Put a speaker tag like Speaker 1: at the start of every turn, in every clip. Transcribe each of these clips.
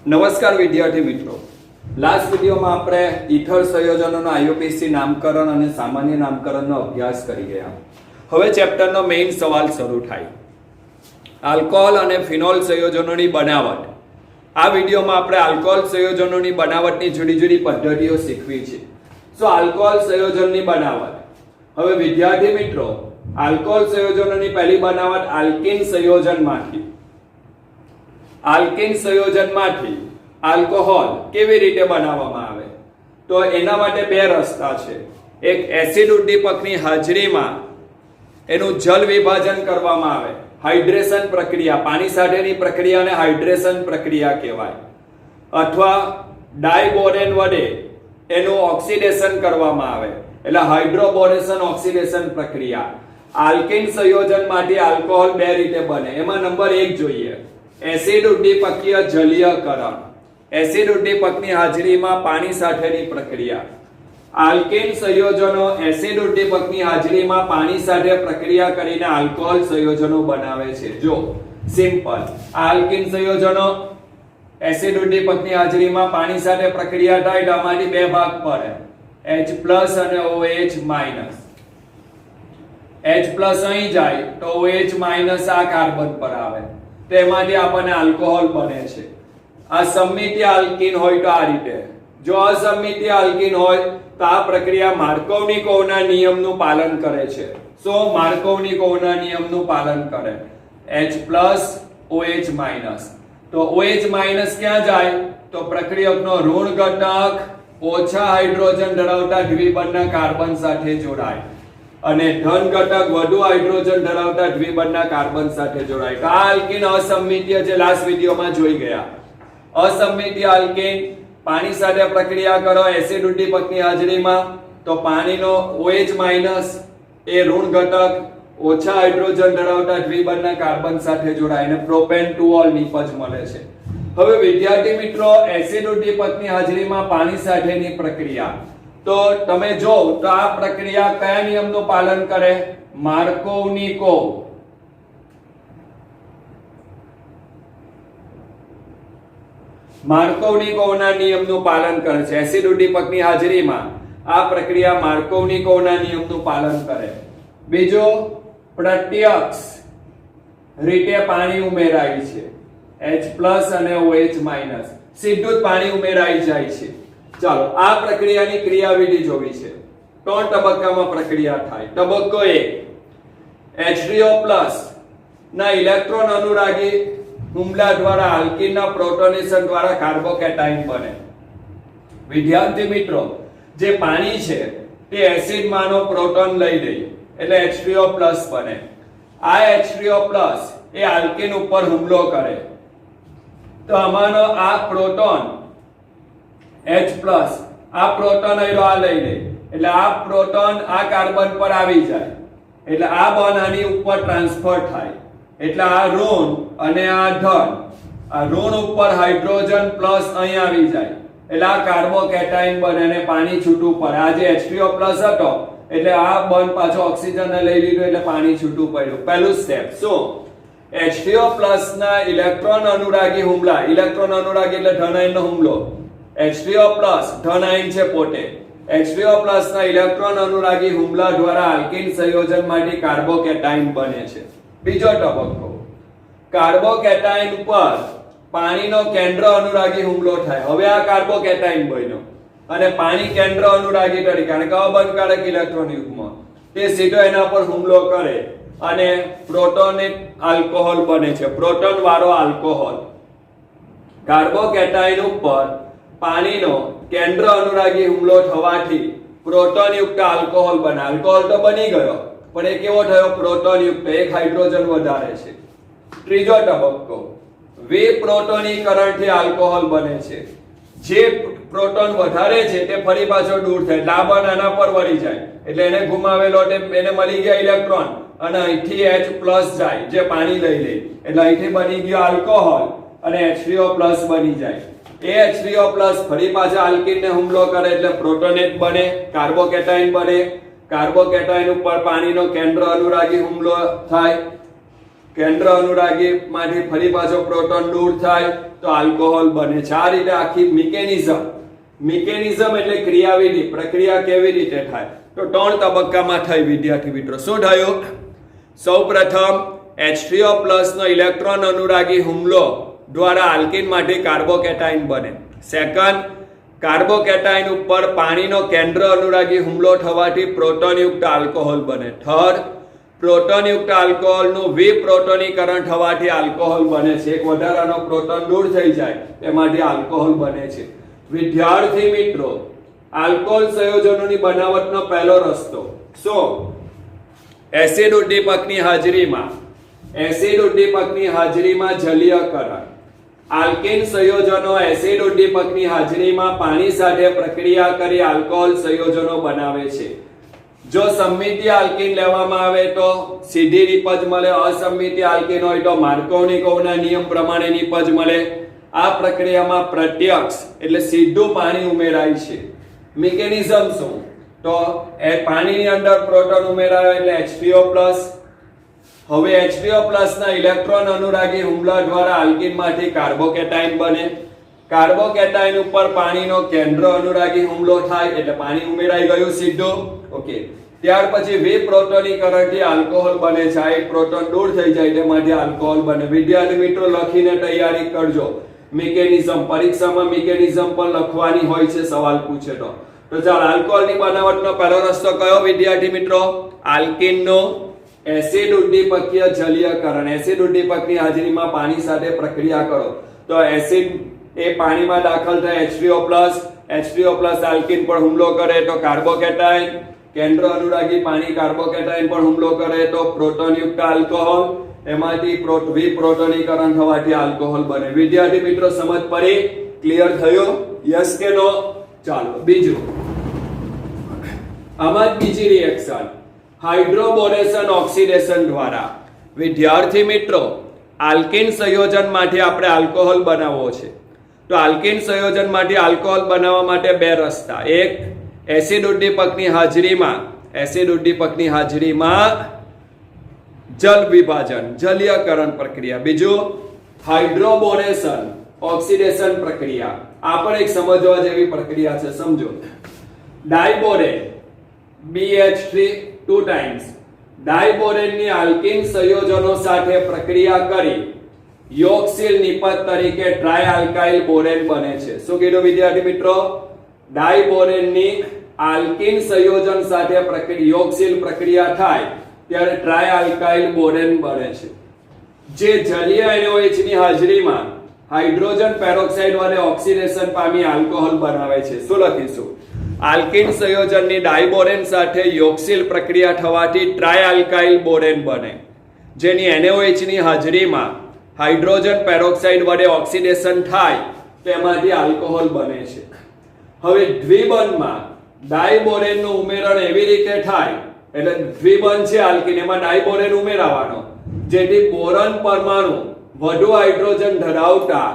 Speaker 1: નમસ્કાર વિદ્યાર્થી મિત્રો, લાસ્ટ વિડિયોમાં આપણે ઇથર સંયોજનોના આઈયુપીએસી નામકરણ અને સામાન્ય નામકરણનો અભ્યાસ કરી ગયા. હવે ચેપ્ટરનો મેઇન સવાલ શરૂ થાય. આલ્કોહોલ અને ફિનોલ સંયોજનોની બનાવટ. આ વિડિયોમાં આપણે આલ્કોહોલ સંયોજનોની બનાવટની જુદી જુદી પદ્ધતિઓ શીખવી છે. સો આલ્કોહોલ સંયોજનની બનાવટ. હવે વિદ્યાર્થી મિત્રો, આલ્કોહોલ સંયોજનોની પહેલી બનાવટ આલ્કીન સંયોજનમાંથી. આલ્કીન સંયોજનમાંથી આલ્કોહોલ કેવી રીતે બનાવવામાં આવે? તો એના માટે બે રસ્તા છે. એક એસિડ ઉદ્દીપકની હાજરીમાં એનું જલ વિભાજન કરવામાં આવે, હાઇડ્રેશન પ્રક્રિયા, પાણી સાથેની પ્રક્રિયાને હાઇડ્રેશન પ્રક્રિયા કહેવાય. અથવા ડાયબોરેન વડે એનું ઓક્સિડેશન કરવામાં આવે, એટલે હાઇડ્રોબોરેશન ઓક્સિડેશન પ્રક્રિયા. આલ્કીન સંયોજનમાંથી આલ્કોહોલ બે રીતે બને. એમાં નંબર 1 જોઈએ, એસિડ ઉદ્દીપકીય જલીયકરણ. એસિડ ઉદ્દીપકની હાજરીમાં પાણી સાથેની પ્રક્રિયા. આલ્કીન સંયોજનો એસિડ ઉદ્દીપકની હાજરીમાં પાણી સાથે પ્રક્રિયા કરીને આલ્કોહોલ સંયોજનો બનાવે છે. જો સિમ્પલ, આલ્કીન સંયોજનો એસિડ ઉદ્દીપકની હાજરીમાં પાણી સાથે પ્રક્રિયા થાય તો આમાંથી બે ભાગ પડે, H+ અને OH-. H+ અહીં જાય તો OH- આ કાર્બન પર આવે, તેમાંથી આપણને આલ્કોહોલ બને છે. આ સમમિતીય આલ્કીન હોય તો આ રીતે, જો અસમમિતીય આલ્કીન હોય તો આ પ્રક્રિયા માર્કોવનિકોવના નિયમનું પાલન કરે છે. સો માર્કોવનિકોવના નિયમનું પાલન કરે, H+ OH-. તો OH- ક્યાં જાય? તો પ્રક્રિયકનો ઋણ ઘટક ઓછા હાઇડ્રોજન ધરાવતા દ્વિબંધના કાર્બન સાથે જોડાય અને ધન ઘટક વધુ હાઇડ્રોજન ધરાવતા દ્વિબંધના કાર્બન સાથે જોડાય. તો આ આલ્કીન અસમમિતીય જે લાસ્ટ વિડિયોમાં જોઈ ગયા. અસમમિતીય આલ્કીન, પાણી સાથે પ્રક્રિયા કરો એસિડ ઉદ્દીપકની હાજરીમાં તો પાણીનો OH- એ ઋણ ઘટક ઓછા હાઇડ્રોજન ધરાવતા દ્વિબંધના કાર્બન સાથે જોડાય અને પ્રોપેન 2-ol નિપજ મળે છે. હવે વિદ્યાર્થી મિત્રો, એસિડ ઉદ્દીપકની હાજરીમાં પાણી સાથેની પ્રક્રિયા, તો તમે જો તો આ પ્રક્રિયા કયા નિયમનું પાલન કરે? માર્કોવનિકોવ. માર્કોવનિકોવના નિયમનું પાલન કરે છે. એસિડ ઉદ્દીપકની હાજરીમાં આ પ્રક્રિયા માર્કોવનિકોવના નિયમનું પાલન કરે. બીજો, પ્રત્યક્ષ રીતે પાણી ઉમેરાય છે, H+ અને OH-. સીધું જ પાણી ઉમેરાઈ જાય છે. ચાલો, આ પ્રક્રિયાની ક્રિયાવિધિ જોવી છે. 3 તબક્કામાં પ્રક્રિયા થાય. તબક્કો 1, H3O+ ના ઇલેક્ટ્રોન અનુરાગી હુમલા દ્વારા આલ્કીનના પ્રોટોનેશન દ્વારા કાર્બોકેટાઇન બને. વિદ્યાર્થી મિત્રો, જે પાણી છે તે એસિડમાંનો પ્રોટોન લઈ લે એટલે H3O+ બને. આ H3O+ એ આલ્કીન ઉપર હુમલો કરે તો આમાંનો આ પ્રોટોન H+, આ પ્રોટોન આ લઈ લે એટલે આ પ્રોટોન આ કાર્બન પર આવી જાય એટલે આ બોન્ડ આની ઉપર ટ્રાન્સફર થાય એટલે આ ઋણ અને આ ધન, આ ઋણ ઉપર હાઇડ્રોજન પ્લસ અહીં આવી જાય એટલે આ કાર્બોકેટાઇન બને અને પાણી છૂટું પડે. આ જે H3O+ હતો એટલે આ બોન્ડ પાછો ઓક્સિજનને લઈ લીધું એટલે પાણી છૂટું પડ્યું. પહેલું સ્ટેપ શું? H3O+ ના ઇલેક્ટ્રોન અનુરાગી હુમલા, ઇલેક્ટ્રોન અનુરાગી એટલે ધન આયનનો હુમલો. H3O+ ધન આયન છે પોતે. H3O+ ના ઇલેક્ટ્રોન અનુરાગી હુમલા દ્વારા આલ્કીન સંયોજનમાંથી કાર્બોકેટાઇન બને છે. બીજો તબક્કો, કાર્બોકેટાઇન ઉપર પાણીનો કેન્દ્ર અનુરાગી હુમલો થાય. હવે આ કાર્બોકેટાઇન બન્યો અને પાણી કેન્દ્ર અનુરાગી તરીકે, કારણ કે અબંધકારક ઇલેક્ટ્રોન યુગ્મ, તે સીધો એના પર હુમલો કરે અને પ્રોટોનેટ આલ્કોહોલ બને છે, પ્રોટોન વાળો આલ્કોહોલ. કાર્બોકેટાઇન ઉપર પાણીનો કેન્દ્ર અનુરાગી હુમલો થવાથી પ્રોટોન યુક્ત આલ્કોહોલ બને. આલ્કોહોલ તો બની ગયો પણ એ કેવો થયો? પ્રોટોન યુક્ત, એક હાઇડ્રોજન વધારે છે. ત્રીજો તબક્કો, વિપ્રોટોનીકરણથી આલ્કોહોલ બને છે. જે પ્રોટોન વધારે છે તે ફરી પાછો દૂર થાય, લાંબા નાના પર વળી જાય એટલે એને ગુમાવેલો એને મળી ગયા ઇલેક્ટ્રોન અને અહીંથી H+ જાય જે પાણી લઈ લે એટલે અહીંથી બની ગયો આલ્કોહોલ અને H3O+ બની જાય. એ H3O+ ફરી પાછા આલ્કીનને હુમલો કરે એટલે પ્રોટોનેટ બને, કાર્બોકેટાઇન બને. કાર્બોકેટાઇન ઉપર પાણીનો કેન્દ્ર અનુરાગી હુમલો થાય કેન્દ્ર અનુરાગીમાંથી ફરી પાછો પ્રોટોન દૂર થાય તો આલ્કોહોલ બને છે. આ રીતે આખી મિકેનિઝમ એટલે ક્રિયાવિધિ, પ્રક્રિયા કેવી રીતે થાય તો 3 તબક્કામાં થઈ વિદ્યાર્થી મિત્રો. શું થયું? સૌપ્રથમ H3O+ નો ઇલેક્ટ્રોન અનુરાગી હુમલો દ્વારા આલ્કીન માંથી કાર્બોકેટાઇન બને. સેકન્ડ, કાર્બોકેટાઇન ઉપર પાણીનો કેન્દ્ર અનુરાગી હુમલો થવાથી પ્રોટોનયુક્ત આલ્કોહોલ બને. થર્ડ, પ્રોટોનયુક્ત આલ્કોહોલનું વિપ્રોટોનીકરણ થવાથી આલ્કોહોલ બને છે. એક વધારાનો પ્રોટોન દૂર થઈ જાય એમાંથી આલ્કોહોલ બને છે. વિદ્યાર્થી મિત્રો, આલ્કોહોલ સંયોજનોની બનાવટનો પહેલો રસ્તો શું? એસિડ ઉદ્દીપકની હાજરીમાં જલીયકરણ. આલ્કેન સંયોજનો એસિડ ઉદ્દીપકની હાજરીમાં પાણી સાથે પ્રક્રિયા કરી આલ્કોહોલ સંયોજનો બનાવે છે. જો સમમિતીય આલ્કીન લેવામાં આવે તો સીધી નિપજ મળે, અસમમિતીય આલ્કીન હોય તો માર્કોવનિકોવના નિયમ પ્રમાણે નિપજ મળે. આ પ્રક્રિયામાં પ્રત્યક્ષ એટલે સીધું પાણી ઉમેરાય છે. મિકેનિઝમ શું? તો એ પાણીની અંદર પ્રોટોન ઉમેરાય એટલે H3O+. હવે H3O+ ના ઇલેક્ટ્રોન અનુરાગી હુમલા દ્વારા આલ્કીનમાંથી કાર્બોકેટાઇન બને. કાર્બોકેટાઇન ઉપર પાણીનો કેન્દ્ર અનુરાગી હુમલો થાય એટલે પાણી ઉમેરાઈ ગયું સીધું. ઓકે, ત્યાર પછી વિપ્રોટોનીકરણથી આલ્કોહોલ બને છે. એક પ્રોટોન દૂર થઈ જાય તેમાંથી આલ્કોહોલ બને. વિદ્યાર્થી મિત્રો લખીને તૈયારી કરજો. મિકેનિઝમ, પરીક્ષામાં મિકેનિઝમ પણ લખવાની હોય છે સવાલ પૂછે તો. તો ચાલો, આલ્કોહોલની બનાવટનો પહેલો રસ્તો કયો વિદ્યાર્થી મિત્રો? આલ્કીનનો એસિડ ઉદ્દીપકીય જલીયકરણ. એસિડ ઉદ્દીપકની હાજરીમાં પાણી સાથે પ્રક્રિયા કરો તો એસિડ એ પાણીમાં દાખલ થાય H3O+. આલ્કીન પર હુમલો કરે તો કાર્બોકેટાઇન. કેન્દ્ર અનુરાગી પાણી કાર્બોકેટાઇન પર હુમલો કરે તો પ્રોટોનયુક્ત આલ્કોહોલ. એમાંથી વિપ્રોટોનીકરણ થવાથી આલ્કોહોલ બને. વિદ્યાર્થી મિત્રો સમજ પડી? ક્લિયર થયો? યસ કે નો? ચાલો બીજું, આમાં જ બીજી રિએક્શન હાઇડ્રોબોરેશન ઓક્સિડેશન દ્વારા. વિદ્યાર્થી મિત્રો, આલ્કીન સંયોજનમાંથી આપણે આલ્કોહોલ બનાવવો છે તો આલ્કીન સંયોજનમાંથી આલ્કોહોલ બનાવવા માટે બે રસ્તા. એક, એસિડ ઉદ્દીપકની હાજરીમાં જલ વિભાજન, જલીયકરણ પ્રક્રિયા. બીજું, હાઇડ્રોબોરેશન ઓક્સિડેશન પ્રક્રિયા. આ પણ એક સમજવા જેવી પ્રક્રિયા છે, સમજો. ડાયબોરેન BH3 2 times ડાયબોરેનની આલ્કીન સંયોજનો સાથે પ્રક્રિયા કરી યોગશીલ નિપજ તરીકે ટ્રાય આલ્કાઇલ બોરેન બને છે. શું કીધું વિદ્યાર્થી મિત્રો? ડાયબોરેનની આલ્કીન સંયોજન સાથે યોગશીલ પ્રક્રિયા થાય ત્યારે ટ્રાય આલ્કાઇલ બોરેન બને છે, જે જલીય NOH ની હાજરીમાં હાઇડ્રોજન પેરોક્સાઇડ વડે ઓક્સિડેશન પામી આલ્કોહોલ બનાવે છે. શું લખીશું? આલ્કીન સંયોજનની ડાયબોરેન સાથે યોગશીલ પ્રક્રિયા થવાથી ટ્રાય આલ્કાઇલ બોરેન બને, જેની NOH ની હાજરીમાં હાઇડ્રોજન પેરોક્સાઇડ વડે ઓક્સિડેશન થાય તેમાંથી આલ્કોહોલ બને છે. હવે દ્વિબંધમાં ડાયબોરેનનું ઉમેરણ એવી રીતે થાય, એટલે દ્વિબંધ છે આલ્કીન, એમાં ડાયબોરેન ઉમેરાવાનો, જેથી બોરોન પરમાણુ વધુ હાઇડ્રોજન ધરાવતા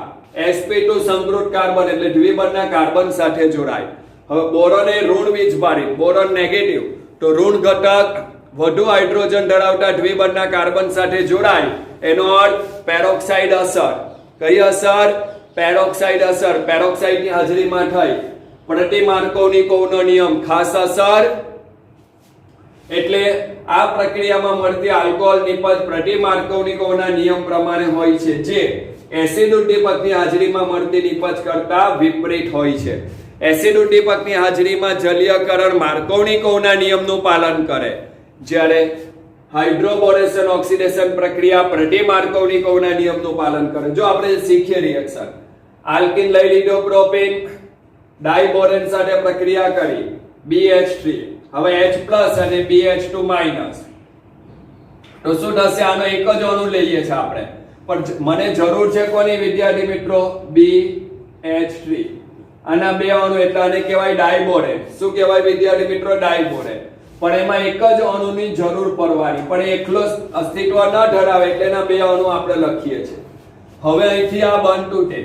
Speaker 1: sp2 સંકૃત કાર્બન એટલે દ્વિબંધના કાર્બન સાથે જોડાય. હવે બોરોન એ ઋણ વીજભારિત, બોરોન નેગેટિવ, તો ઋણ ઘટક વધુ હાઇડ્રોજન ધરાવતા દ્વિબંધના કાર્બન સાથે જોડાય. એનો અર્થ પેરોક્સાઇડ અસર. કઈ અસર? પેરોક્સાઇડ અસર. પેરોક્સાઇડની હાજરીમાં થઈ પ્રતિમાર્કોવનિકોવનો નિયમ, ખાસ અસર. એટલે આ પ્રક્રિયામાં મળતી આલ્કોહોલ નિપજ પ્રતિમાર્કોવનિકોવના નિયમ પ્રમાણે હોય છે, જે એસિડ ઉદ્દીપકની હાજરીમાં મળતી નિપજ કરતા વિપરીત હોય છે. એસિડ ઉદ્દીપકની હાજરીમાં જલીયકરણ માર્કોવનિકોવના નિયમનું પાલન કરે, જ્યારે હાઇડ્રોબોરેશન ઓક્સિડેશન પ્રક્રિયા પ્રતિમાર્કોવનિકોવના નિયમનું પાલન કરે. જો આપણે શીખીએ રિએક્શન, આલ્કીન લઈ લીધો, પ્રોપેન ડાયબોરેન સાથે પ્રક્રિયા કરી BH3, હવે H+ અને BH2-, તો શું થશે? આનો એક જ અણુ લઈએ છે આપણે, પણ મને જરૂર છે કોની વિદ્યાર્થી મિત્રો? BH3. આના બે અણુ એટલે આને કહેવાય ડાયબોરેન. શું કહેવાય વિદ્યાર્થી મિત્રો? ડાયબોરેન. પણ એમાં એક જ અણુની જરૂર પડવાની, પણ એકલો અસ્તિત્વ ન ધરાવે એટલે એના બે અણુ આપણે લખીએ છીએ. હવે અહીંથી આ બંધ તૂટે.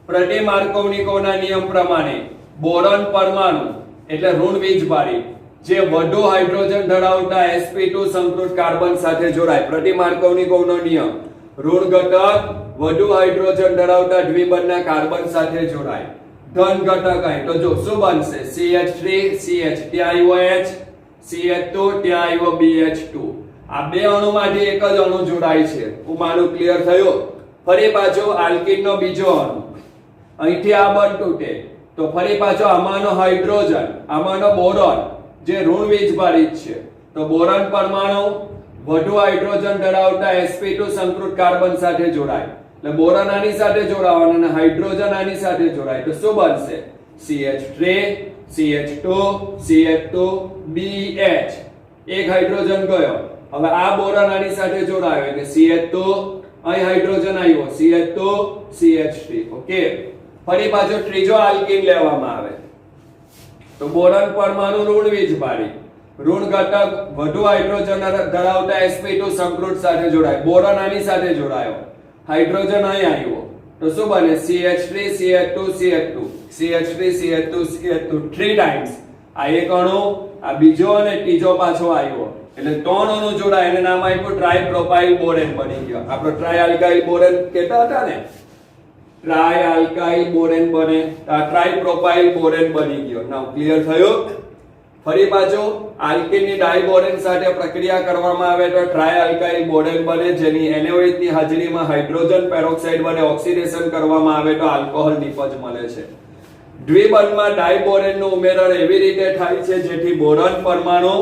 Speaker 1: પ્રતિમાર્કોવનિકોવના નિયમ પ્રમાણે બોરોન પરમાણુ એટલે ઋણ વીજભારિત જે વધુ હાઇડ્રોજન ધરાવતા sp2 સંકૃત કાર્બન સાથે જોડાય, પ્રતિ માર્કોવનિકોવનો નિયમ, ઋણ ઘટક વધુ હાઇડ્રોજન ધરાવતા દ્વિબંધના કાર્બન સાથે જોડાય, ધન ઘટક અહીં તો જો શું બનશે, CH3 CH, ત્યાં આવ્યો H, CH2 ત્યાં આવ્યો BH2, આ બે અણુમાંથી એક જ અણુ જોડાય છે, હું માનું ક્લિયર થયું. ફરી પાછો આલ્કીનનો બીજો અણુ અહીંથી આ બંધ તૂટે તો ફરી પાછો આમાંનો હાઇડ્રોજન, આમાંનો બોરોન જે ઋણ વીજભારિત છે, તો બોરોન પરમાણુ વધુ હાઇડ્રોજન ધરાવતા sp2 સંકૃત કાર્બન સાથે જોડાય, એટલે બોરોન આની સાથે જોડાવાનો અને હાઇડ્રોજન આની સાથે જોડાય તો શું બનશે, CH3 CH2 CH2 BH, એક હાઇડ્રોજન ગયો. હવે આ બોરોન આની સાથે જોડાયો એટલે CH2, અહીં હાઇડ્રોજન આવ્યો CH2 CH3. ઓકે, ફરી પાછો ત્રીજો આલ્કીન લેવામાં આવે તો બોરોન પરમાણુ ઋણ વીજભારિત, ઋણ ઘટક વધુ હાઇડ્રોજન ધરાવતા sp2 સંકૃત સાથે જોડાય, બોરોન આની સાથે જોડાયો, હાઇડ્રોજન અહીં આવ્યો તો શું બને, CH3 CH2 CH2 CH3 CH2 CH2 3 times. આ એક અણુ, આ બીજો અને ત્રીજો પાછો આવ્યો એટલે ત્રણ અણુ જોડાય એને નામ આપ્યું ટ્રાઇપ્રોપાઇલ બોરેન બની ગયો. આપણો ટ્રાઇઆલ્કાઇલ બોરેન કહેતા હતા ને, ટ્રાઇઆલ્કાઇલ બોરેન બને, આ ટ્રાઇપ્રોપાઇલ બોરેન બની ગયો. નાઉ ક્લિયર થયું. ફરી પાછો આલ્કીનની ડાયબોરેન સાથે પ્રક્રિયા કરવામાં આવે તો ટ્રાઇઆલ્કાઇલ બોરેન બને, જેની NaOH ની હાજરીમાં હાઇડ્રોજન પેરોક્સાઇડ વડે ઓક્સિડેશન કરવામાં આવે તો આલ્કોહોલ નિપજ મળે છે. દ્વિબંધમાં ડાયબોરેનનું ઉમેરણ એવી રીતે થાય છે જેથી બોરોન પરમાણુ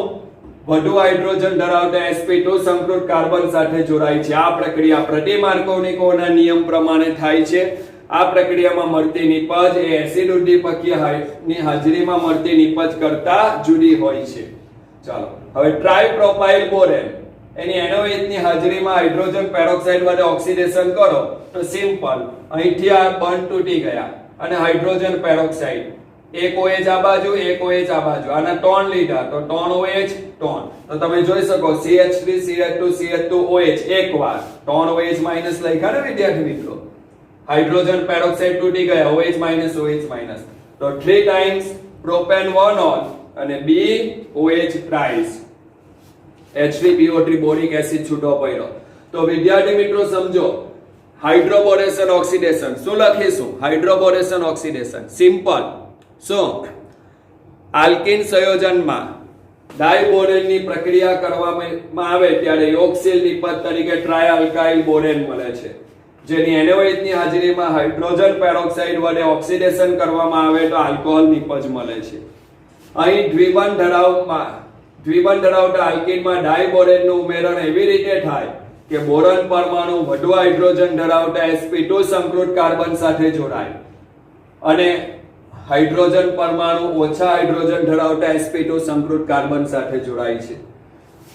Speaker 1: વધુ હાઇડ્રોજન ધરાવતા sp2 સંકૃત કાર્બન સાથે જોડાય છે. આ પ્રક્રિયા પ્રતિ માર્કોવનિકોવના નિયમ પ્રમાણે થાય છે. આ પ્રક્રિયામાં મળતી નિપજ એ એસિડ ઉદ્દીપકની હાજરીમાં મળતી નિપજ કરતા જુદી હોય છે. ચાલો હવે ટ્રાઇપ્રોપાઇલ બોરેન એની NaOH ની હાજરીમાં હાઇડ્રોજન પેરોક્સાઇડ વડે ઓક્સિડેશન કરો તો સિમ્પલ, અહીંથી આ બંધ તૂટી ગયા અને હાઇડ્રોજન પેરોક્સાઇડ, એક OH આ બાજુ એક OH આ બાજુ, આના ત્રણ લીધા તો 3 OH 3, તો તમે જોઈ શકો CH3 CH2 CH2 OH એકવાર 3 OH માઈનસ લખ્યા ને વિદ્યાર્થી મિત્રો, હાઇડ્રોજન પેરોક્સાઇડ તૂટી ગયા OH તો 3 ટાઈમ્સ પ્રોપેન 1 ઓન અને BOH ટ્રાઇસ, H3PO3 બોરિક એસિડ છૂટો પડ્યો. તો વિદ્યાર્થી મિત્રો સમજો, હાઇડ્રોબોરેશન ઓક્સિડેશન શું લખીશું, હાઇડ્રોબોરેશન ઓક્સિડેશન સિમ્પલ. શું આલ્કીન સંયોજનમાં ડાયબોરેનની પ્રક્રિયા કરવામાં આવે ત્યારે યોગશીલ નિપજ તરીકે ટ્રાઇઆલ્કાઇલ બોરેન મળે છે, જેની NaOH ની હાજરીમાં હાઇડ્રોજન પેરોક્સાઇડ વડે ઓક્સિડેશન કરવામાં આવે તો આલ્કોહોલ નિપજ મળે છે. અહીં દ્વિબંધ ધરાવતા આલ્કીનમાં ડાયબોરેનનું ઉમેરણ એવી રીતે થાય કે બોરોન પરમાણુ વધુ હાઇડ્રોજન ધરાવતા sp2 સંકૃત કાર્બન સાથે જોડાય અને હાઇડ્રોજન પરમાણુ ઓછા હાઇડ્રોજન ધરાવતા sp2 સંકૃત કાર્બન સાથે જોડાય છે.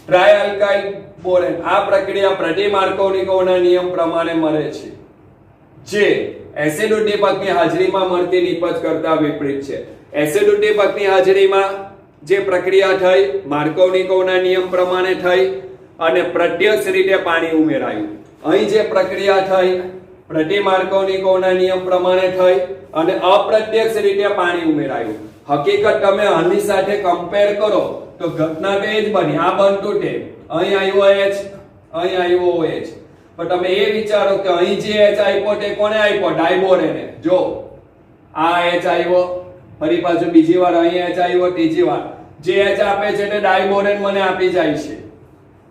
Speaker 1: ટ્રાઇઆલ્કાઇલ બોરેન આ પ્રક્રિયા પ્રતિ માર્કોવનિકોવના નિયમ પ્રમાણે મળે છે, જે એસિડ ઉદ્દીપકની હાજરીમાં મળતી નિપજ કરતા વિપરીત છે. એસિડ ઉદ્દીપકની હાજરીમાં જે પ્રક્રિયા થઈ માર્કોવનિકોવના નિયમ પ્રમાણે થઈ અને પ્રત્યક્ષ રીતે પાણી ઉમેરાયું. અહીં જે પ્રક્રિયા થઈ પ્રતિ માર્કોવનિકોવના નિયમ પ્રમાણે થઈ અને અપ્રત્યક્ષ રીતે પાણી ઉમેરાયું. હકીકત તમે આની સાથે કમ્પેર કરો તો ઘટના તો એ જ બની, આ બંધ તૂટે, અહીં આવ્યો H, અહીં આવ્યો OH, પણ તમે એ વિચારો કે અહીં જે H આપ્યો તે કોને આપ્યો, ડાયબોરેને. જો આ H આવ્યો, ફરી પાછું બીજી વાર અહીં H આવ્યો, ત્રીજી વાર જે H આપે છે તે ડાયબોરેન મને આપી જાય છે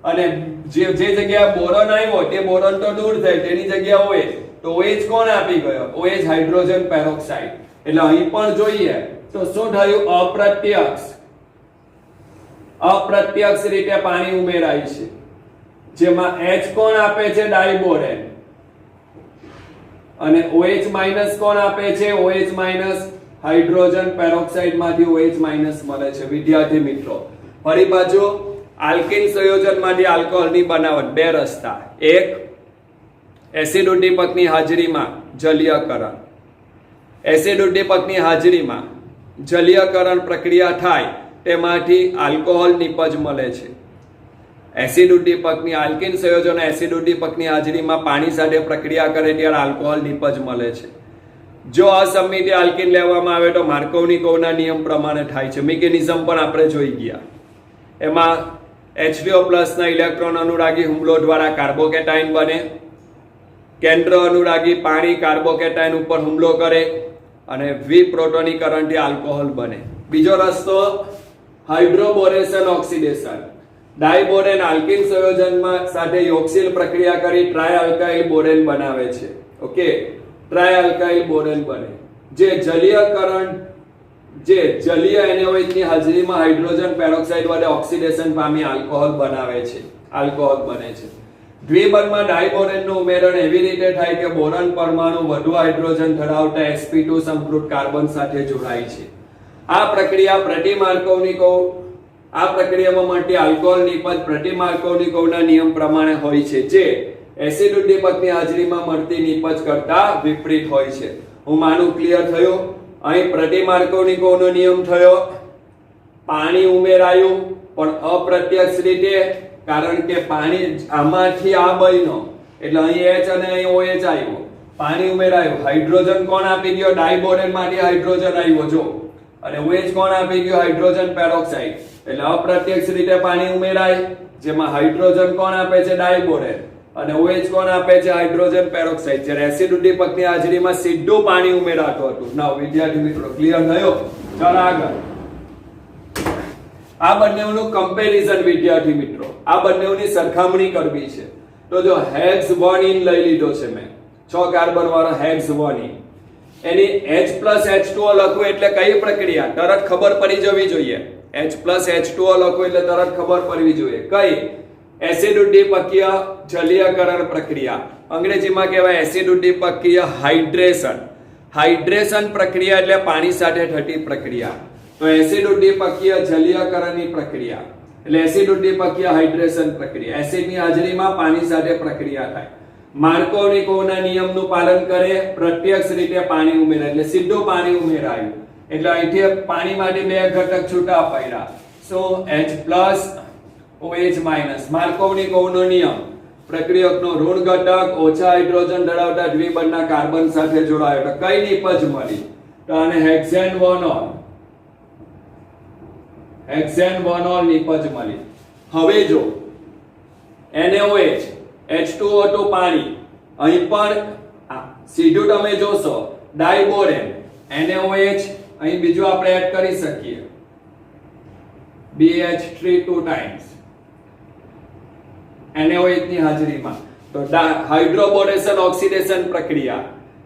Speaker 1: અને જે જગ્યાએ બોરોન આવ્યો તે બોરોન તો દૂર થઈ, તેની જગ્યાએ OH, તો OH કોણ આપી ગયો, OH હાઇડ્રોજન પેરોક્સાઇડ. એટલે અહીં પણ જોઈએ તો શું થયું, અપ્રત્યક્ષ રીતે પાણી ઉમેરાય છે, જેમાં H કોણ આપે છે, ડાયબોરેન, અને OH- કોણ આપે છે, OH- હાઇડ્રોજન પેરોક્સાઇડ માંથી OH- મળે છે. વિદ્યાર્થી મિત્રો ફરી પાછું આલ્કીન સંયોજનમાંથી આલ્કોહોલની બનાવટ બે રસ્તા, એક એસિડ ઉદ્દીપકની હાજરીમાં જલીયકરણ, એસિડ ઉદ્દીપકની હાજરીમાં જલીયકરણ પ્રક્રિયા થાય તેમાંથી આલ્કોહોલ નિપજ મળે છે. એસિડ ઉદ્દીપકની આલ્કીન સંયોજનો એસિડ ઉદ્દીપકની હાજરીમાં પાણી સાથે પ્રક્રિયા કરે ત્યારે આલ્કોહોલ નિપજ મળે છે. જો અસમિતીય આલ્કીન લેવામાં આવે તો માર્કોવની-કોવના નિયમ પ્રમાણે થાય છે. મિકેનિઝમ પણ આપણે જોઈ ગયા. એમાં H2O+ ના ઇલેક્ટ્રોન અનુરાગી હુમલો દ્વારા કાર્બોકેટાઇન બને, કેન્દ્ર અનુરાગી પાણી કાર્બોકેટાઇન ઉપર હુમલો કરે અને વિપ્રોટોનીકરણથી આલ્કોહોલ બને. બીજો રસ્તો હાઇડ્રોબોરેશન ઓક્સિડેશન. ડાયબોરેન આલ્કીન સંયોજનમાં સાથે યોક્સિલ પ્રક્રિયા કરી ટ્રાયઆલ્કાઇલ બોરેન બનાવે છે. ઓકે, ટ્રાયઆલ્કાઇલ બોરેન બને જે જલીય NaOH ની હાજરીમાં હાઇડ્રોજન પેરોક્સાઇડ વડે ઓક્સિડેશન પામી આલ્કોહોલ બનાવે છે. આલ્કોહોલ બને છે. દ્વિબંધમાં ડાયબોરેનનું ઉમેરણ એવી રીતે થાય કે બોરોન પરમાણુ વધુ હાઇડ્રોજન ધરાવતા sp2 સંકૃત કાર્બન સાથે જોડાય છે. આ પ્રક્રિયામાં મળતી આલ્કોહોલ નિપજ પ્રતિ માર્કોવની-કોવના નિયમ પ્રમાણે હોય છે, જે એસિડ ઉદ્દીપકની હાજરીમાં મળતી નિપજ કરતા વિપરીત હોય છે. હું માનું ક્લિયર થયું? અહીં પ્રતિ માર્કોવની-કોવનો નિયમ થયો, પાણી ઉમેરાયું પણ અપ્રત્યક્ષ રીતે, કારણ કે પાણી આમાંથી આ બન્યો એટલે અહીં H અને અહીં OH આવ્યો. પાણી ઉમેરાયું, હાઇડ્રોજન કોણ આપી ગયો? ડાયબોરેન માંથી હાઇડ્રોજન આવ્યો જો, અને OH કોણ આપી ગયો? Hydrogen peroxide. એટલે અપ્રત્યક્ષ રીતે પાણી ઉમેરાય, જેમાં હાઇડ્રોજન કોણ આપે છે? ડાયબોરેન, અને OH કોણ આપે છે? Hydrogen peroxide. જ્યારે એસિડ ઉદ્દીપકની હાજરીમાં સીધું પાણી ઉમેરાતું હતું. ના વિદ્યાર્થી મિત્રો, ક્લિયર થયો? ચાલો આગળ. આ બંનેનું કમ્પેરિઝન વિદ્યાર્થી મિત્રો, આ બંનેની સરખામણી કરવી છે. તો જો હેક્સ 1 લઈ લીધો છે મેં, 6 કાર્બન વાળો હેક્સ 1 એની H+H2O લખું એટલે કઈ પ્રક્રિયા? તરત ખબર પડી જવી જોઈએ. H+H2O લખું એટલે તરત ખબર પડવી જોઈએ. કઈ? એસિડ ઉદ્દીપકીય જલીયકરણ પ્રક્રિયા. અંગ્રેજીમાં કહેવાય એસિડ ઉદ્દીપકીય હાઇડ્રેશન. હાઇડ્રેશન પ્રક્રિયા એટલે પાણી સાથે થતી પ્રક્રિયા. તો એસિડ ઉદ્દીપકીય જલીયકરણની પ્રક્રિયા એટલે એસિડ ઉદ્દીપકીય હાઇડ્રેશન પ્રક્રિયા. એસિડની હાજરીમાં પાણી સાથે પ્રક્રિયા થાય. માર્કોવની-કોવના નિયમનું પાલન કરે, પ્રત્યક્ષ રીતે પાણી ઉમેરાય એટલે સીધું પાણી ઉમેરાયું. એટલે અહીંથી પાણીમાંથી બે ઘટક છૂટા પડ્યા. સો H+OH-. માર્કોવની-કોવનો નિયમ, પ્રક્રિયકનો ઋણ ઘટક ઓછા હાઇડ્રોજન ધરાવતા દ્વિબંધના કાર્બન સાથે જોડાયો તો કઈ નિપજ મળી? તો આને હેક્સેન 1 નિપજ મળી. હવે જો NaOH H2O2 પાણી, અહીં પણ સીધું તમે જોશો ડાયબોરેન NaOH, અહીં બીજું આપણે એડ કરી શકીએ BH3 2 times NaOH ની હાજરીમાં. તો હાઇડ્રોબોરેશન ઓક્સિડેશન પ્રક્રિયા,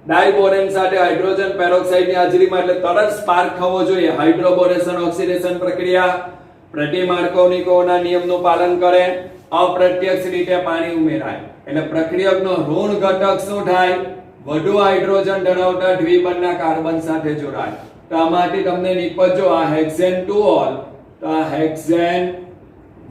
Speaker 1: ડાયબોરેન સાથે હાઇડ્રોજન પેરોક્સાઇડ ની હાજરીમાં એટલે તરત સ્પાર્ક થવો જોઈએ. હાઇડ્રોબોરેશન ઓક્સિડેશન પ્રક્રિયા પ્રતિ માર્કોવની-કોવના નિયમનું પાલન કરે, અપ્રત્યક્ષ રીતે પાણી ઉમેરાય એટલે પ્રક્રિયકનો ઋણ ઘટક શું થાય? વધુ હાઇડ્રોજન ધરાવતા દ્વિબંધના કાર્બન સાથે જોડાય. તો આમાંથી તમને નિપજ જો આ હેક્સેન 2 ઓલ, તો આ હેક્સેન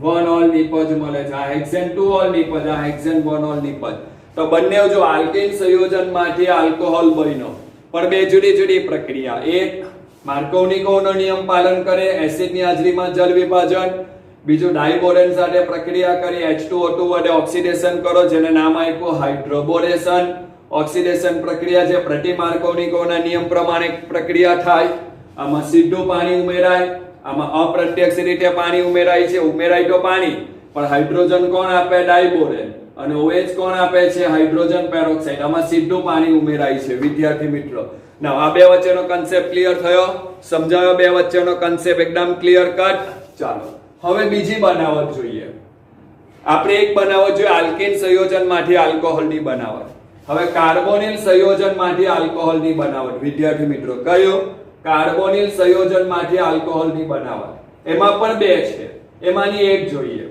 Speaker 1: 1 ઓલ નિપજ મળે છે. આ હેક્સેન 2 ઓલ નિપજ, આ હેક્સેન 1 ઓલ નિપજ. તો બંને જો આલ્કીન સંયોજનમાંથી આલ્કોહોલ બન્યો, પણ બે જુદી જુદી પ્રક્રિયા. એક માર્કોવની-કોવનો નિયમ પાલન કરે, એસિડની હાજરીમાં જળ વિભાજન. બીજું ડાયબોરેન સાથે પ્રક્રિયા કરી H2O2 વડે ઓક્સિડેશન કરો, જેને નામ આપ્યું હાઇડ્રોબોરેશન ઓક્સિડેશન પ્રક્રિયા, જે પ્રતિ માર્કોવની-કોવના નિયમ પ્રમાણે પ્રક્રિયા થાય. આમાં સીધું પાણી ઉમેરાય, આમાં અપ્રત્યક્ષ રીતે પાણી ઉમેરાય છે. ઉમેરાય તો પાણી, પણ હાઇડ્રોજન કોણ આપે? ડાયબોરેન, અને OH કોણ આપે છે? Hydrogen peroxide. આમાં સીધું પાણી ઉમેરાય છે વિદ્યાર્થી મિત્રો. ના આ બે વચ્ચેનો કન્સેપ્ટ ક્લિયર થયો? સમજાયો? બે વચ્ચેનો કન્સેપ્ટ એકદમ ક્લિયર કટ. ચાલો હવે બીજી બનાવટ જોઈએ. આપણે એક બનાવટ જોઈએ આલ્કીન સંયોજનમાંથી આલ્કોહોલની બનાવટ. હવે કાર્બોનિલ સંયોજનમાંથી આલ્કોહોલની બનાવટ વિદ્યાર્થી મિત્રો. કયો? કાર્બોનિલ સંયોજનમાંથી આલ્કોહોલની બનાવટ. એમાં પણ બે છે, એમાંની એક જોઈએ.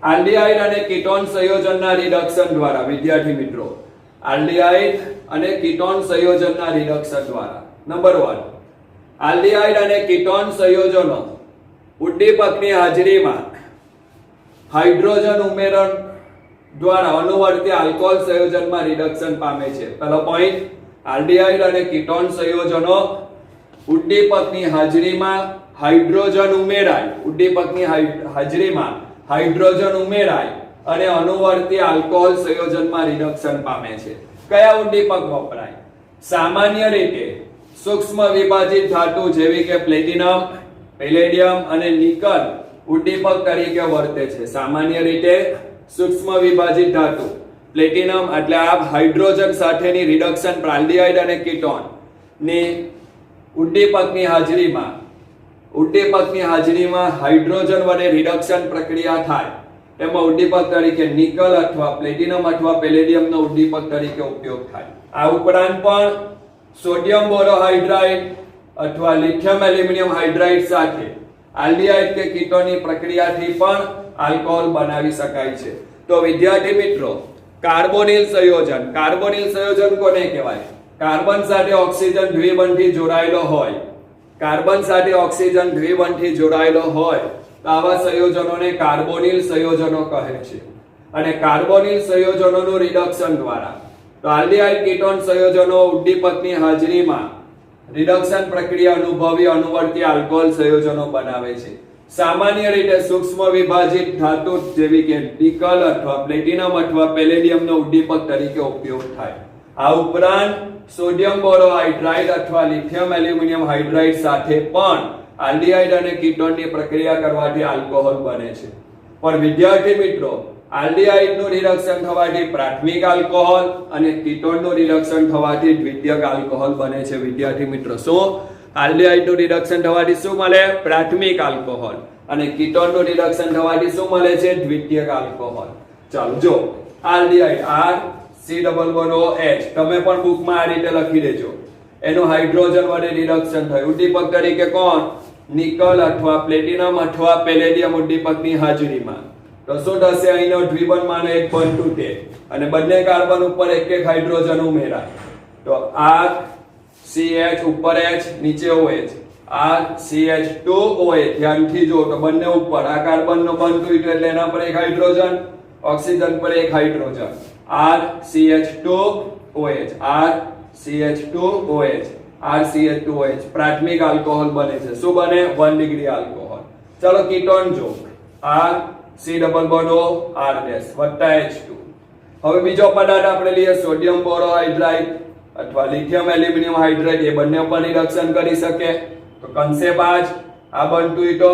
Speaker 1: આલ્ડીહાઇડ અને કીટોન સંયોજનના રિડક્શન દ્વારા વિદ્યાર્થી મિત્રો, આલ્ડીહાઇડ અને કીટોન સંયોજનના રિડક્શન દ્વારા. નંબર 1, આલ્ડીહાઇડ અને કીટોન સંયોજનો ઉદ્દીપકની હાજરીમાં હાઇડ્રોજન ઉમેરણ દ્વારા અનુવર્તી આલ્કોહોલ સંયોજનમાં રિડક્શન પામે છે. પહેલો પોઈન્ટ, આલ્ડીહાઇડ અને કીટોન સંયોજનો ઉદ્દીપકની હાજરીમાં હાઇડ્રોજન ઉમેરાય, ઉદ્દીપકની હાજરીમાં હાઇડ્રોજન ઉમેરાય અને અનુવર્તી આલ્કોહોલ સંયોજનમાં રિડક્શન પામે છે. કયા ઉદ્દીપક વપરાય? સામાન્ય રીતે સૂક્ષ્મ વિભાજિત ધાતુ જેવી કે પ્લેટિનમ, પેલેડિયમ અને નિકલ ઉદ્દીપક તરીકે વર્તે છે. સામાન્ય રીતે સૂક્ષ્મ વિભાજિત ધાતુ પ્લેટિનમ એટલે આ હાઇડ્રોજન સાથેની રિડક્શન આલ્ડીહાઇડ અને કીટોન ની ઉદ્દીપકની હાજરીમાં હાઇડ્રોજન વડે રિડક્શન પ્રક્રિયા થાય એમાં ઉદ્દીપક તરીકે નિકલ અથવા પ્લેટિનમ અથવા પેલેડિયમનો ઉદ્દીપક તરીકે ઉપયોગ થાય. આ ઉપરાંત પણ સોડિયમ બોરોહાઇડ્રાઇડ અથવા લિથિયમ એલ્યુમિનિયમ હાઇડ્રાઇડ સાથે આલ્ડીહાઇડ કે કીટોનની પ્રક્રિયાથી પણ આલ્કોહોલ બનાવી શકાય છે. તો વિદ્યાર્થી મિત્રો, કાર્બોનિલ સંયોજન કોને કહેવાય? કાર્બન સાથે ઓક્સિજન દ્વિબંધથી જોડાયેલો હોય, તો આવા સંયોજનોને કાર્બોનિલ સંયોજનો કહે છે. અને કાર્બોનિલ સંયોજનોનું રિડક્શન દ્વારા તો આલ્ડીહાઇડ કીટોન સંયોજનો ઉદ્દીપકની હાજરીમાં રિડક્શન પ્રક્રિયા અનુભવી અનુવર્તી આલ્કોહોલ સંયોજનો બનાવે છે. સામાન્ય રીતે સૂક્ષ્મ વિભાજિત ધાતુ જેવી કે નિકલ અથવા પ્લેટિનમ અથવા પેલેડિયમનો ઉદ્દીપક તરીકે ઉપયોગ થાય. આ ઉપરાંત સોડિયમ બોરોહાઇડ્રાઇડ અથવા લિથિયમ એલ્યુમિનિયમ હાઇડ્રાઇડ સાથે પણ આલ્ડીહાઇડ અને કીટોનની પ્રક્રિયા કરવાથી આલ્કોહોલ બને છે. પણ વિદ્યાર્થી મિત્રો, આલ્ડીહાઇડનું રિડક્શન થવાથી પ્રાથમિક આલ્કોહોલ અને કીટોનનું રિડક્શન થવાથી દ્વિતીયક આલ્કોહોલ બને છે. વિદ્યાર્થી મિત્રો, શું આલ્ડીહાઇડનું રિડક્શન થવાથી શું મળે? પ્રાથમિક આલ્કોહોલ. અને કીટોનનું રિડક્શન થવાથી શું મળે છે? દ્વિતીયક આલ્કોહોલ. ચાલો જો આલ્ડીહાઇડ RCOOH તમે પણ બુકમાં આ રીતે લખી દેજો. એનું હાઇડ્રોજન વડે રિડક્શન થયું. ઉદ્દીપક તરીકે કોણ? નિકલ અથવા પ્લેટિનમ અથવા પેલેડિયમ ઉદ્દીપકની હાજરીમાં. તો શું થશે? અહીંનો દ્વિબંધમાંનો એક બંધ તૂટે અને બંને કાર્બન ઉપર એક એક હાઇડ્રોજન ઉમેરાય. તો RCH ઉપર H નીચે OH, RCH2OH ધ્યાનથી જો તો બંને ઉપર આ કાર્બનનો બંધ તૂટ્યો એટલે એના પર એક હાઇડ્રોજન, ઓક્સિજન પર એક હાઇડ્રોજન, RCH2OH પ્રાથમિક આલ્કોહોલ બને છે. શું બને? 1 ડિગ્રી આલ્કોહોલ. ચલો કીટોન જો COO R વત્તા H2. હવે બીજો પદાર્થ આપણે લઈએ સોડિયમ બોરોહાઇડ્રાઇડ અથવા લિથિયમ એલ્યુમિનિયમ હાઇડ્રાઇડ. એ બંને ઉપર રિડક્શન કરી શકે. તો કન્સેપ્ટ આ બનતું તો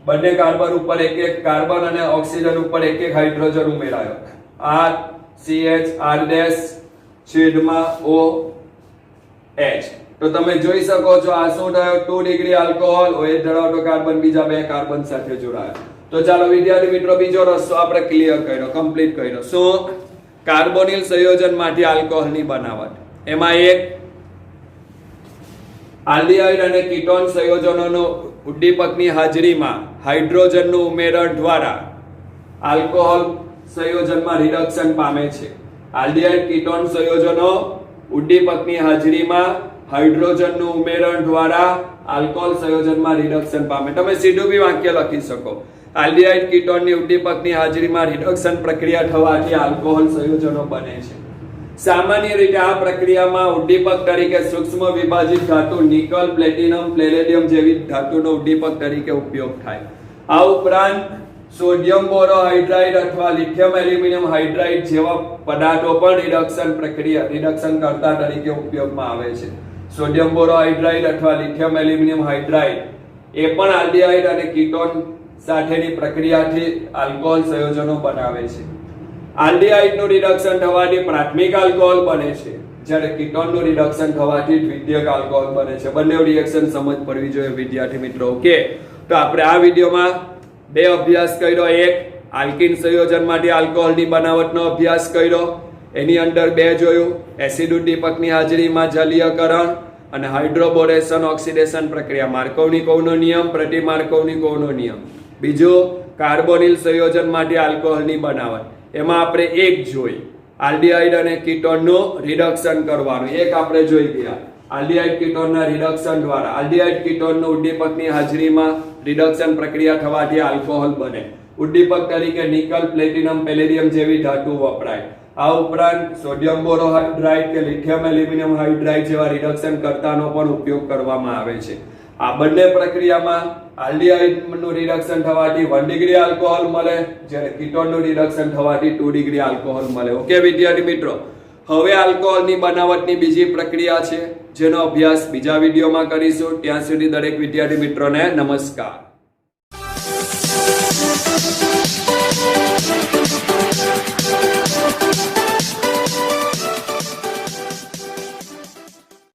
Speaker 1: બંને કાર્બન ઉપર એક એક કાર્બન અને ઓક્સિજન ઉપર એક એક હાઇડ્રોજન ઉમેરાયો. RCH R છેદમાં OH. તો તમે જોઈ શકો છો આ શું થયો? 2 ડિગ્રી આલ્કોહોલ. OH ધરાવતો કાર્બન બીજા બે કાર્બન સાથે જોડાયો. તો ચાલો વિદ્યાર્થી મિત્રો, બીજો રસ્તો આપણે ક્લિયર કર્યો, કમ્પ્લીટ કર્યો. શું? કાર્બોનિલ સંયોજનમાંથી આલ્કોહોલની બનાવટ. એમાં એક આલ્ડીહાઇડ અને કીટોન સંયોજનોનો ઉદ્દીપકની હાજરીમાં હાઇડ્રોજનનું ઉમેરણ દ્વારા આલ્કોહોલ સંયોજનમાં રિડક્શન પામે છે. આલ્ડીહાઇડ કીટોન સંયોજનો ઉદ્દીપકની હાજરીમાં હાઇડ્રોજનનું ઉમેરણ દ્વારા આલ્કોહોલ સંયોજનમાં રિડક્શન પામે. તમે સીધું બી વાક્ય લખી શકો. આલ્ડીહાઇડ કીટોનની ઉદ્દીપકની હાજરીમાં રિડક્શન પ્રક્રિયા થવાથી આલ્કોહોલ સંયોજનો બને છે. સામાન્ય રીતે આ પ્રક્રિયામાં ઉદ્દીપક તરીકે સૂક્ષ્મ વિભાજિત ધાતુ નિકલ, પ્લેટિનમ, પેલેડિયમ જેવી ધાતુનો ઉદ્દીપક તરીકે ઉપયોગ થાય. આ ઉપરાંત સોડિયમ બોરોહાઇડ્રાઇડ અથવા લિથિયમ એલ્યુમિનિયમ હાઇડ્રાઇડ જેવા પદાર્થો પણ રિડક્શન કરતા તરીકે ઉપયોગમાં આવે છે. સોડિયમ બોરોહાઇડ્રાઇડ અથવા લિથિયમ એલ્યુમિનિયમ હાઇડ્રાઇડ એ પણ આલ્ડીહાઇડ અને કીટોન સાથેની પ્રક્રિયાથી આલ્કોહોલ સંયોજનો બનાવે છે. આલ્ડીહાઇડનું રિડક્શન થવાથી પ્રાથમિક આલ્કોહોલ બને છે, જ્યારે કીટોનનું રિડક્શન થવાથી દ્વિતીયક આલ્કોહોલ બને છે. બંને રિએક્શન સમજ પડવી જોઈએ વિદ્યાર્થી મિત્રો. ઓકે, તો આપણે આ વિડિયોમાં બે અભ્યાસ કર્યો. એક આલ્કીન સંયોજનમાંથી આલ્કોહોલની બનાવટનો અભ્યાસ કર્યો. એની અંદર બે જોયું, એસિડ ઉદ્દીપકની હાજરીમાં જલીયકરણ અને હાઇડ્રોબોરેશન ઓક્સિડેશન પ્રક્રિયા, માર્કોવનિકોવનો નિયમ, પ્રતિ માર્કોવનિકોવનો નિયમ. બીજું કાર્બોનિલ સંયોજનમાંથી આલ્કોહોલની બનાવટ. એમાં આપણે એક જોઈ આલ્ડીહાઇડ અને કીટોનનું રિડક્શન કરવાનું. એક આપણે જોઈ ગયા આલ્ડીહાઇડ કીટોનના રિડક્શન દ્વારા આલ્ડીહાઇડ કીટોનનું ઉદ્દીપકની હાજરીમાં રિડક્શન પ્રક્રિયા થવાથી આલ્કોહોલ બને. ઉદ્દીપક તરીકે નિકલ, પ્લેટિનમ, પેલેડિયમ જેવી ધાતુ વપરાય. આ ઉપરાંત સોડિયમ બોરોહાઇડ્રાઇડ કે લિથિયમ એલ્યુમિનિયમ હાઇડ્રાઇડ જેવા રિડક્શન કરતાનો પણ ઉપયોગ કરવામાં આવે છે. આ બંને પ્રક્રિયામાં આલ્ડીહાઇડનું રિડક્શન થવાથી 1 ડિગ્રી આલ્કોહોલ મળે, જ્યારે કીટોનનું રિડક્શન થવાથી 2 ડિગ્રી આલ્કોહોલ મળે. ઓકે વિદ્યાર્થી મિત્રો, હવે આલ્કોહોલની બનાવટની બીજી પ્રક્રિયા છે, જેનો અભ્યાસ બીજા વિડીયોમાં કરીશું. ત્યાં સુધી દરેક વિદ્યાર્થી મિત્રોને નમસ્કાર.